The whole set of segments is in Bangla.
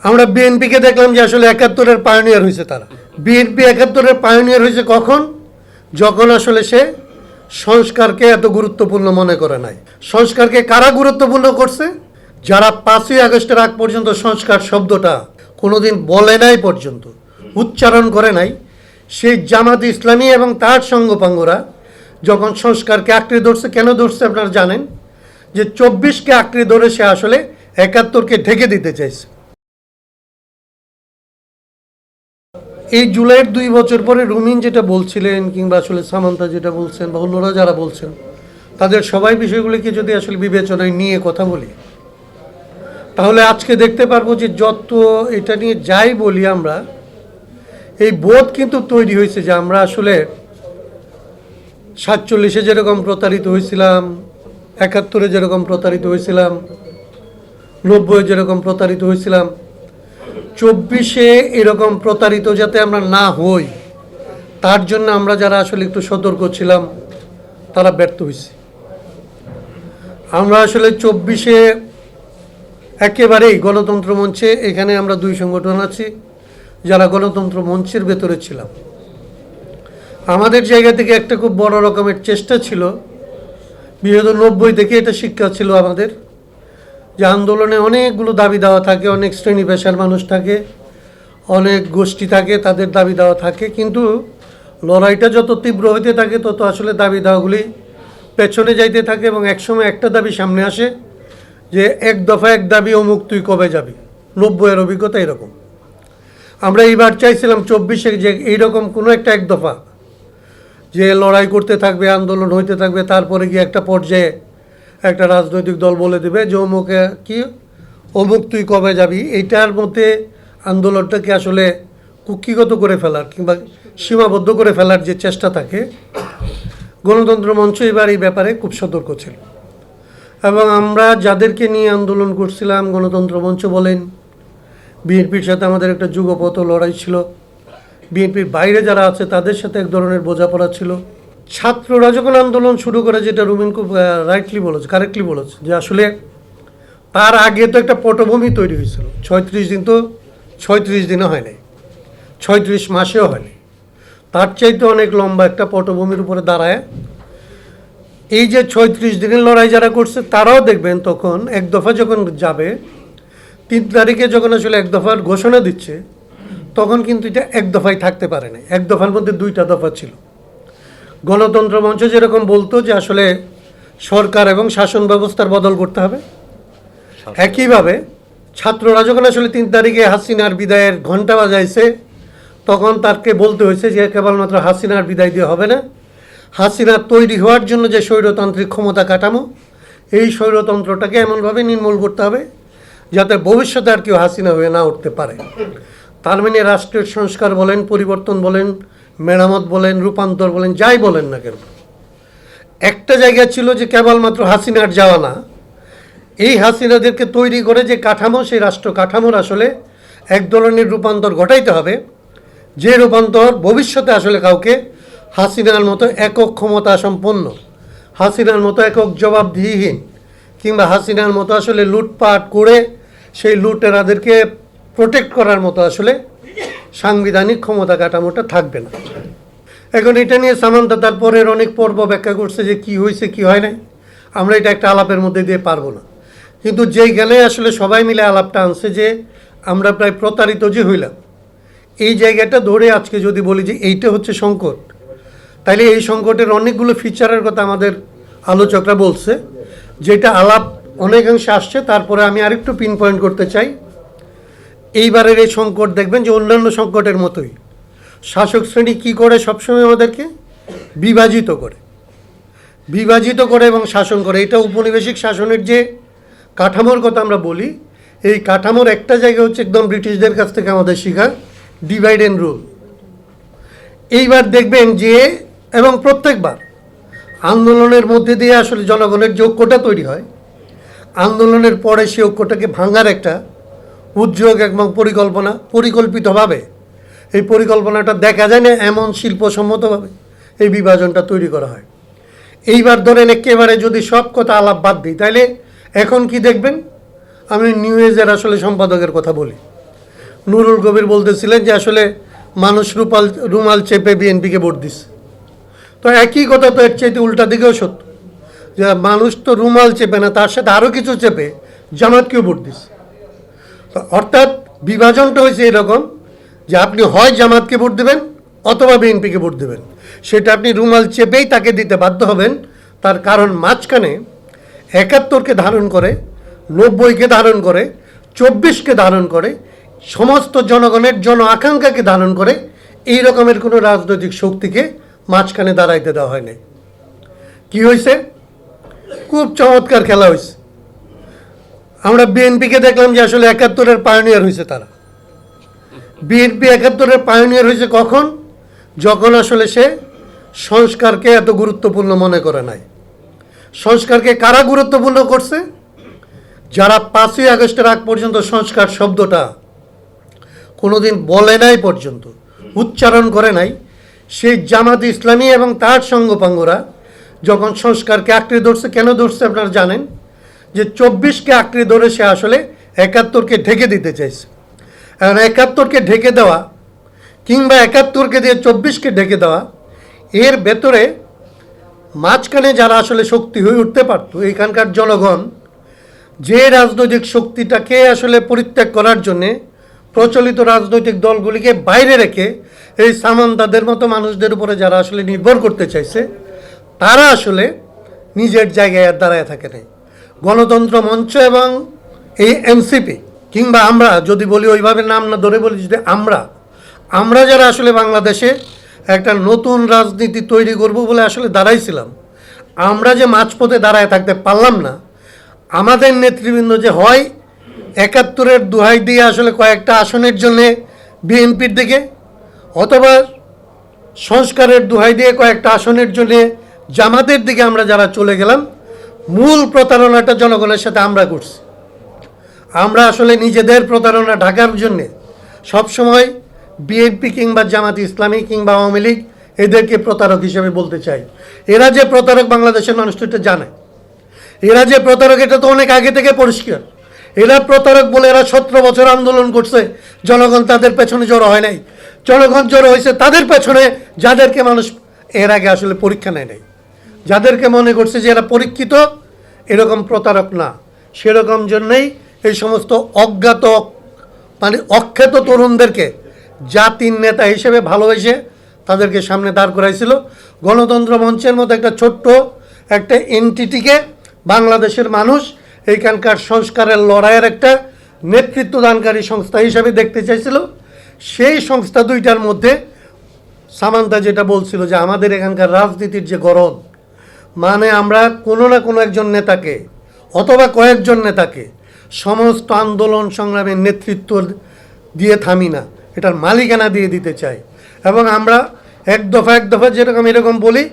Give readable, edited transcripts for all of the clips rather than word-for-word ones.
আমরা বিএনপিকে দেখলাম যে আসলে ৭১-এর পায়োনিয়ার হয়েছে তারা। বিএনপি ৭১-এর পায়োনিয়ার হয়েছে কখন? যখন আসলে সে সংস্কারকে এত গুরুত্বপূর্ণ মনে করে নাই। সংস্কারকে কারা গুরুত্বপূর্ণ করছে? যারা ৫ই আগস্টের আগ পর্যন্ত সংস্কার শব্দটা কোনোদিন বলে নাই, পর্যন্ত উচ্চারণ করে নাই, সেই জামাত ইসলামী এবং তার সঙ্গপাঙ্গরা যখন সংস্কারকে আঁকড়ে ধরছে, কেন ধরছে আপনারা জানেন? যে ২৪কে আঁকড়ে ধরে সে আসলে ৭১কে ঢেকে দিতে চাইছে। এই জুলাইয়ের ২ বছর পরে রুমিন যেটা বলছিলেন, কিংবা আসলে সামান্তা যেটা বলছেন, বা অন্যরা যারা বলছেন, তাদের সবাই বিষয়গুলিকে যদি আসলে বিবেচনায় নিয়ে কথা বলি, তাহলে আজকে দেখতে পারবো যে যত এটা নিয়ে যাই বলি আমরা, এই বোধ কিন্তু তৈরি হয়েছে যে আমরা আসলে ৪৭-এ যেরকম প্রতারিত হয়েছিলাম, ৭১-এ যেরকম প্রতারিত হয়েছিলাম, ৯০-এ যেরকম প্রতারিত হয়েছিলাম, ২৪-এ এরকম প্রতারিত যাতে আমরা না হই, তার জন্য আমরা যারা আসলে একটু সতর্ক ছিলাম তারা ব্যর্থ হয়েছে। আমরা আসলে ২৪-এ একেবারেই গণতন্ত্র মঞ্চে, এখানে আমরা ২ সংগঠন আছি যারা গণতন্ত্র মঞ্চের ভেতরে ছিলাম। আমাদের জায়গা থেকে একটা খুব বড় রকমের চেষ্টা ছিল, বিগত ৯০ থেকে এটা শিক্ষা ছিল আমাদের, যে আন্দোলনে অনেকগুলো দাবি দেওয়া থাকে, অনেক শ্রেণী পেশার মানুষ থাকে, অনেক গোষ্ঠী থাকে, তাদের দাবি দেওয়া থাকে, কিন্তু লড়াইটা যত তীব্র হইতে থাকে তত আসলে দাবি দেওয়াগুলি পেছনে যাইতে থাকে, এবং একসময় একটা দাবি সামনে আসে যে এক দফা এক দাবি, অমুক তুই কবে যাবি। ৯০-এর অভিজ্ঞতা এরকম। আমরা এইবার চাইছিলাম ২৪-এ যে এইরকম কোনো একটা এক দফা, যে লড়াই করতে থাকবে, আন্দোলন হইতে থাকবে, তারপরে গিয়ে একটা পর্যায়ে একটা রাজনৈতিক দল বলে দেবে যে অমুকে কি, অমুক তুই কবে যাবি। এইটার মধ্যে আন্দোলনটাকে আসলে কুক্ষিগত করে ফেলার কিংবা সীমাবদ্ধ করে ফেলার যে চেষ্টা থাকে, গণতন্ত্র মঞ্চ এবার এই ব্যাপারে খুব সতর্ক ছিল। এবং আমরা যাদেরকে নিয়ে আন্দোলন করছিলাম, গণতন্ত্র মঞ্চ বলেন, বিএনপির সাথে আমাদের একটা যুগপথ লড়াই ছিল, বিএনপির বাইরে যারা আছে তাদের সাথে এক ধরনের বোঝাপড়া ছিল। ছাত্ররা যখন আন্দোলন শুরু করে, যেটা রুমিন খুব কারেক্টলি বলেছে, যে আসলে তার আগে তো একটা পটভূমি তৈরি হয়েছিল। ৩৬ দিন তো ৩৬ দিনও হয় নাই, ৩৬ মাসেও হয়নি, তার চাইতে অনেক লম্বা একটা পটভূমির উপরে দাঁড়ায় এই যে ৩৬ দিনের লড়াই যারা করছে, তারাও দেখবেন তখন এক দফা যখন যাবে, ৩ তারিখে যখন আসলে এক দফার ঘোষণা দিচ্ছে, তখন কিন্তু এটা এক দফায় থাকতে পারে না, এক দফার মধ্যে ২টা দফা ছিল। গণতন্ত্র মঞ্চ যেরকম বলতো যে আসলে সরকার এবং শাসন ব্যবস্থার বদল করতে হবে, একইভাবে ছাত্ররা যখন আসলে ৩ তারিখে হাসিনার বিদায়ের ঘণ্টা বাজাইছে, তখন তাকে বলতে হয়েছে যে কেবলমাত্র হাসিনার বিদায় দিয়ে হবে না, হাসিনার তৈরি হওয়ার জন্য যে স্বৈরতান্ত্রিক ক্ষমতা কাঠামো, এই স্বৈরতন্ত্রটাকে এমনভাবে নির্মূল করতে হবে যাতে ভবিষ্যতে আর কেউ হাসিনা হয়ে না উঠতে পারে। তার মানে রাষ্ট্রের সংস্কার বলেন, পরিবর্তন বলেন, মেরামত বলেন, রূপান্তর বলেন, যাই বলেন না কেন, একটা জায়গা ছিল যে কেবলমাত্র হাসিনার যাওয়া না, এই হাসিনাদেরকে তৈরি করে যে কাঠামো, সেই রাষ্ট্র কাঠামোর আসলে এক ধরনের রূপান্তর ঘটাইতে হবে, যে রূপান্তর ভবিষ্যতে আসলে কাউকে হাসিনার মতো একক ক্ষমতা সম্পন্ন, হাসিনার মতো একক জবাবদিহিহীন, কিংবা হাসিনার মতো আসলে লুটপাট করে সেই লুটেরাদেরকে প্রোটেক্ট করার মতো আসলে সাংবিধানিক ক্ষমতা কাঠামোটা থাকবে না। এখন এটা নিয়ে সামান্তা তারপরের অনেক পর্ব ব্যাখ্যা করছে যে কি হয়েছে কি হয় নাই, আমরা এটা একটা আলাপের মধ্যে দিয়ে পারবো না। কিন্তু যেইখানে আসলে সবাই মিলে আলাপটা আনছে যে আমরা প্রায় প্রতারিত যে হইলাম, এই জায়গাটা ধরে আজকে যদি বলি যে এইটা হচ্ছে সংকট, তাইলে এই সংকটের অনেকগুলো ফিচারের কথা আমাদের আলোচকরা বলছে, যেটা আলাপ অনেকাংশে আসছে। তারপরে আমি আরেকটু পিন পয়েন্ট করতে চাই, এইবারের এই সংকট দেখবেন যে অন্যান্য সংকটের মতোই শাসক শ্রেণী কী করে, সবসময় আমাদেরকে বিভাজিত করে এবং শাসন করে। এটা উপনিবেশিক শাসনের যে কাঠামোর কথা আমরা বলি, এই কাঠামোর একটা জায়গা হচ্ছে একদম ব্রিটিশদের কাছ থেকে আমাদের শেখা ডিভাইড অ্যান্ড রুল। এইবার দেখবেন যে, এবং প্রত্যেকবার আন্দোলনের মধ্যে দিয়ে আসলে জনগণের যে ঐক্যটা তৈরি হয়, আন্দোলনের পরে সেই ঐক্যটাকে ভাঙার একটা উদ্যোগ এবং পরিকল্পিতভাবে এই পরিকল্পনাটা দেখা যায় না, এমন শিল্পসম্মতভাবে এই বিভাজনটা তৈরি করা হয়। এইবার ধরেন একেবারে যদি সব কথা আলাপ বাদ দিই, তাইলে এখন কি দেখবেন, আমি নিউ এজের আসলে সম্পাদকের কথা বলি, নুরুল কবির বলতেছিলেন যে আসলে মানুষ রুমাল চেপে বিএনপিকে ভোট দিছে। তো একই কথা তো এর চাইতে উল্টা দিকেও সত্য, যে মানুষ তো রুমাল চেপে না, তার সাথে আরও কিছু চেপে জামাতকেও ভোট দিছে। তো অর্থাৎ বিভাজনটা হয়েছে এরকম যে আপনি হয় জামাতকে ভোট দেবেন অথবা বিএনপিকে ভোট দেবেন, সেটা আপনি রুমাল চেপেই তাকে দিতে বাধ্য হবেন। তার কারণ মাঝখানে ৭১কে ধারণ করে, ৯০কে ধারণ করে, ২৪কে ধারণ করে, সমস্ত জনগণের জন আকাঙ্ক্ষাকে ধারণ করে এই রকমের কোনো রাজনৈতিক শক্তিকে মাঝখানে দাঁড়াইতে দেওয়া হয়নি। কি হয়েছে? খুব চমৎকার খেলা হয়েছে। আমরা বিএনপিকে দেখলাম যে আসলে ৭১-এর পায়োনিয়ার হয়েছে তারা। বিএনপি ৭১-এর পায়োনিয়ার হয়েছে কখন? যখন আসলে সে সংস্কারকে এত গুরুত্বপূর্ণ মনে করে নাই। সংস্কারকে কারা গুরুত্বপূর্ণ করছে? যারা ৫ই আগস্টের আগ পর্যন্ত সংস্কার শব্দটা কোনোদিন বলে নাই, পর্যন্ত উচ্চারণ করে নাই, সেই জামাত ইসলামী এবং তার সঙ্গপাঙ্গরা যখন সংস্কারকে আঁকড়ে ধরছে, কেন ধরছে আপনারা জানেন? যে ২৪কে আঁকড়ে ধরে সে আসলে ৭১কে ঢেকে দিতে চাইছে। এখন ৭১কে ঢেকে দেওয়া কিংবা ৭১কে দিয়ে ২৪কে ঢেকে দেওয়া, এর ভেতরে মাঝখানে যারা আসলে শক্তি হয়ে উঠতে পারত, এখানকার জনগণ যে রাজনৈতিক শক্তিটাকে আসলে পরিত্যাগ করার জন্যে প্রচলিত রাজনৈতিক দলগুলিকে বাইরে রেখে এই সামান্তাদের মতো মানুষদের উপরে যারা আসলে নির্ভর করতে চাইছে, তারা আসলে নিজের জায়গায় আর দাঁড়ায় থাকে নাই। গণতন্ত্র মঞ্চ এবং এই এনসিপি কিংবা আমরা যদি বলি, ওইভাবে নাম না ধরে বলি, যদি আমরা যারা আসলে বাংলাদেশে একটা নতুন রাজনীতি তৈরি করব বলে আসলে দাঁড়াইছিলাম, আমরা যে মাঝপথে দাঁড়ায় থাকতে পারলাম না, আমাদের নেতৃবৃন্দ যে হয় ৭১-এর দোহাই দিয়ে আসলে কয়েকটা আসনের জন্য বিএনপির দিকে, অথবা সংস্কারের দোহাই দিয়ে কয়েকটা আসনের জন্য জামাতের দিকে আমরা যারা চলে গেলাম, মূল প্রতারণাটা জনগণের সাথে আমরা করছি। আমরা আসলে নিজেদের প্রতারণা ঢাকার জন্যে সবসময় বিএনপি কিংবা জামাত ইসলামী কিংবা আওয়ামী লীগ এদেরকে প্রতারক হিসেবে বলতে চাই। এরা যে প্রতারক বাংলাদেশের মানুষ তো এটা জানে। এরা যে প্রতারক এটা তো অনেক আগে থেকে পরিষ্কার। এরা প্রতারক বলে এরা ১৭ বছর আন্দোলন করছে, জনগণ তাদের পেছনে জড়ো হয় নাই। জনগণ জড়ো হয়েছে তাদের পেছনে যাদেরকে মানুষ এর আগে আসলে পরীক্ষা নেয় নাই, যাদেরকে মনে করছে যে এরা পরীক্ষিত, এরকম প্রতারক না। সেরকম জন্যই এই সমস্ত অজ্ঞাত মানে অখ্যাত তরুণদেরকে জাতির নেতা হিসেবে ভালোবেসে তাদেরকে সামনে দাঁড় করাইছিল। গণতন্ত্র মঞ্চের মতো একটা ছোট্ট একটা এনটিটিকে বাংলাদেশের মানুষ এইখানকার সংস্কারের লড়াইয়ের একটা নেতৃত্বদানকারী সংস্থা হিসাবে দেখতে চাইছিল। সেই সংস্থা দুইটার মধ্যে সামান্তা যেটা বলছিল যে আমাদের এখানকার রাজনীতির যে গরম, মানে আমরা কোনো না কোনো একজন নেতাকে অথবা কয়েকজন নেতাকে সমস্ত আন্দোলন সংগ্রামের নেতৃত্ব দিয়ে থামি না, এটার মালিকানা দিয়ে দিতে চাই। এবং আমরা এক দফা যেরকম এরকম বলি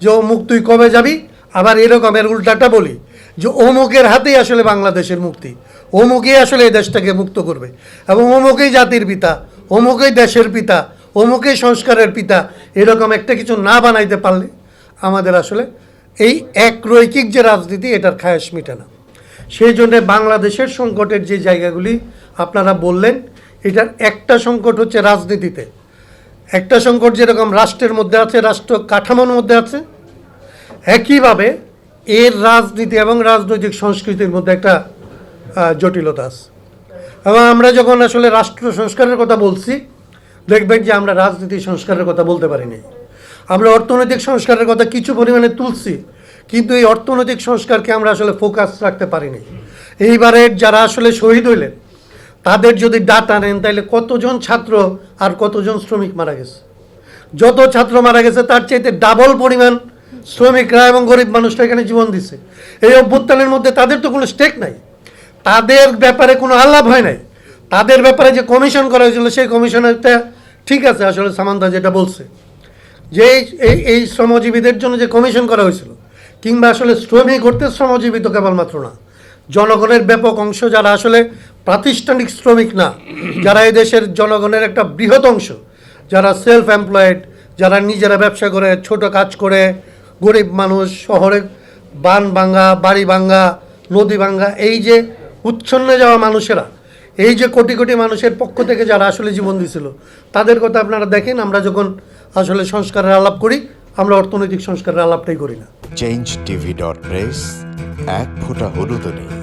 যে অমুক তুই কবে যাবি, আবার এরকমের উল্টাটা বলি যে অমুকের হাতেই আসলে বাংলাদেশের মুক্তি, অমুকেই আসলে এই দেশটাকে মুক্ত করবে, এবং অমুকেই জাতির পিতা, অমুকেই দেশের পিতা, অমুকেই সংস্কারের পিতা। এরকম একটা কিছু না বানাইতে পারলে আমাদের আসলে এই একরৈখিক যে রাজনীতি, এটার খায়েশ মিটে না। সেই জন্যে বাংলাদেশের সংকটের যে জায়গাগুলি আপনারা বললেন, এটার একটা সংকট হচ্ছে রাজনীতিতে, একটা সংকট যেরকম রাষ্ট্রের মধ্যে আছে, রাষ্ট্র কাঠামোর মধ্যে আছে, একইভাবে এর রাজনীতি এবং রাজনৈতিক সংস্কৃতির মধ্যে একটা জটিলতা আছে। এবং আমরা যখন আসলে রাষ্ট্র সংস্কারের কথা বলছি, দেখবেন যে আমরা রাজনীতি সংস্কারের কথা বলতে পারিনি। আমরা অর্থনৈতিক সংস্কারের কথা কিছু পরিমাণে তুলছি, কিন্তু এই অর্থনৈতিক সংস্কারকে আমরা আসলে ফোকাস রাখতে পারিনি। এইবারের যারা আসলে শহীদ হইলেন, তাদের যদি ডাটা নেন, তাহলে কতজন ছাত্র আর কতজন শ্রমিক মারা গেছে। যত ছাত্র মারা গেছে তার চাইতে ডাবল পরিমাণ শ্রমিকরা এবং গরিব মানুষরা এখানে জীবন দিছে। এই অভ্যুত্থানের মধ্যে তাদের তো কোনো স্টেক নাই, তাদের ব্যাপারে কোনো আলাপ হয় নাই। তাদের ব্যাপারে যে কমিশন করা হয়েছিল, সেই কমিশনেরটা ঠিক আছে, আসলে সামান্তা যেটা বলছে যে এই শ্রমজীবীদের জন্য যে কমিশন করা হয়েছিল, কিংবা আসলে শ্রমিক করতে শ্রমজীবী তো কেবলমাত্র না, জনগণের ব্যাপক অংশ যারা আসলে প্রাতিষ্ঠানিক শ্রমিক না, যারা এই দেশের জনগণের একটা বৃহৎ অংশ, যারা সেলফ এমপ্লয়েড, যারা নিজেরা ব্যবসা করে, ছোট কাজ করে, গরিব মানুষ, শহরে বান ভাঙ্গা, বাড়ি ভাঙ্গা, নদী ভাঙ্গা, এই যে উচ্ছন্নে যাওয়া মানুষেরা, এই যে কোটি কোটি মানুষের পক্ষ থেকে যারা আসলে জীবন দিছিল তাদের কথা আপনারা দেখেন। আমরা যখন আসলে সংস্কারের আলাপ করি, আমরা অর্থনৈতিক সংস্কারের আলাপটাই করি না। changeTV.press, এক ফোঁটা হলুদও নেই।